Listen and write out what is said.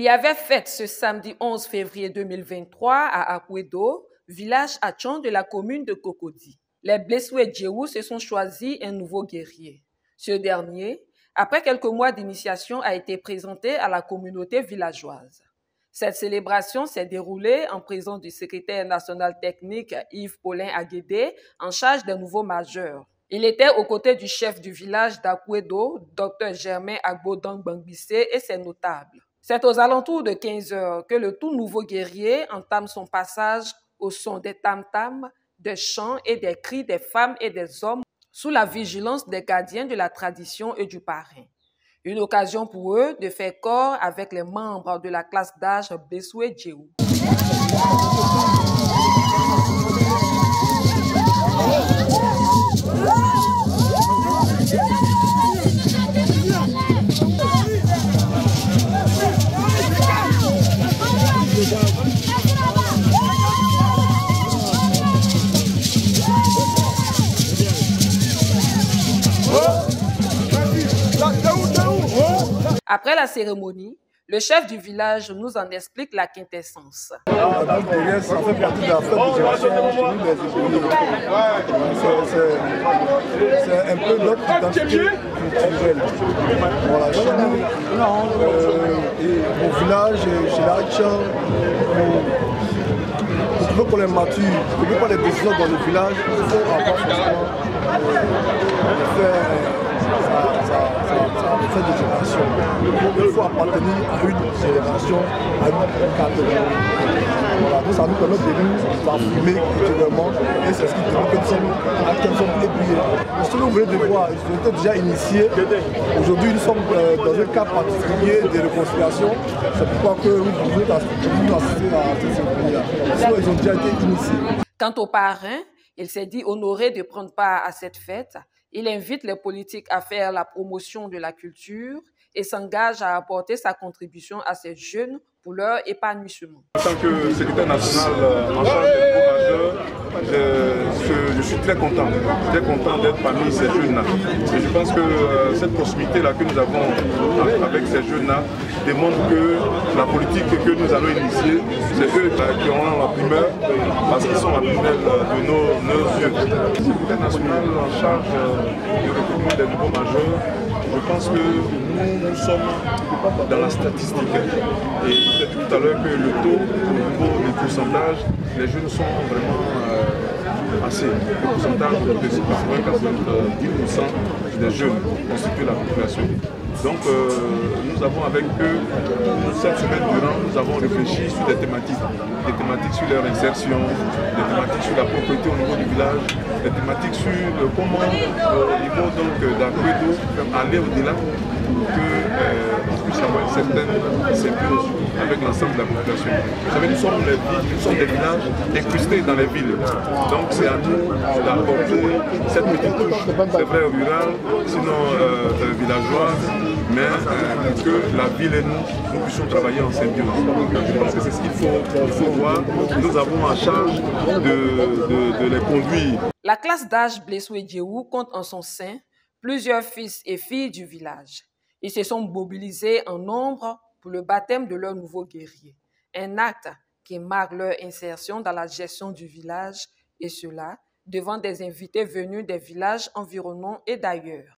y avait fête ce samedi 11 février 2023 à Akwedo, village Atchon de la commune de Cocody. Les Blessoué Djéhou se sont choisis un nouveau guerrier. Ce dernier, après quelques mois d'initiation, a été présenté à la communauté villageoise. Cette célébration s'est déroulée en présence du secrétaire national technique Yves Paulin Aguédé, en charge des nouveaux majeurs. Il était aux côtés du chef du village d'Akwedo, Dr Germain Agbodang Bangbissé et ses notables. C'est aux alentours de 15 heures que le tout nouveau guerrier entame son passage au son des tam-tams, des chants et des cris des femmes et des hommes sous la vigilance des gardiens de la tradition et du parrain. Une occasion pour eux de faire corps avec les membres de la classe d'âge Blessoué Djéhou. Après la cérémonie, le chef du village nous en explique la quintessence. Ça fait partie de la fête de génération chez nous, les c'est un peu notre identité culturelle. Voilà, chez nous, mon village, chez l'Aïcha, pour trouver qu'on est mature, pour trouver qu'on est décisions dans le village, il faut avoir forcément fait de génération. Il faut appartenir à une génération, à une catégorie. Voilà, donc ça nous permet de nous affirmer culturellement et c'est ce qui permet que nous sommes éblouis. Ce que vous venez de voir, ils étaient déjà initiés. Aujourd'hui, nous sommes dans un cas particulier de réconciliation. C'est pourquoi nous pouvons assister à cette cérémonie-là. Sinon, ils ont déjà été initiés. Quant au parrain, il s'est dit honoré de prendre part à cette fête. Il invite les politiques à faire la promotion de la culture et s'engage à apporter sa contribution à ces jeunes pour leur épanouissement. En tant que secrétaire national en charge des nouveaux majeurs, je suis très content d'être parmi ces jeunes-là. Et je pense que cette proximité-là que nous avons avec ces jeunes-là démontre que la politique que nous allons initier, c'est eux qui auront la primeur, parce qu'ils sont la prunelle de nos yeux. Le secrétaire national en charge du recrutement des nouveaux majeurs, je pense que nous sommes dans la statistique. Et j'ai dit tout à l'heure que le taux au niveau du pourcentage, les jeunes sont vraiment assez. Le pourcentage de 90% des jeunes constituent la population. Donc nous avons avec eux, cette semaine durant, nous avons réfléchi sur des thématiques sur leur insertion, des thématiques sur la propriété au niveau du village, des thématiques sur comment au niveau d'Akwedo aller au-delà pour qu'on puisse avoir une certaine symbiose avec l'ensemble de la population. Vous savez, nous sommes des villages incrustés dans les villes. Donc c'est à nous d'apporter cette petite touche, c'est vrai rurale, sinon villageoise, mais pour que la ville et nous puissions travailler en symbiose. Je pense que c'est ce qu'il faut voir. Nous avons en charge de les conduire. La classe d'âge Blessoué Djéhou compte en son sein plusieurs fils et filles du village. Ils se sont mobilisés en nombre pour le baptême de leur nouveau guerrier. Un acte qui marque leur insertion dans la gestion du village, et cela devant des invités venus des villages environnants et d'ailleurs.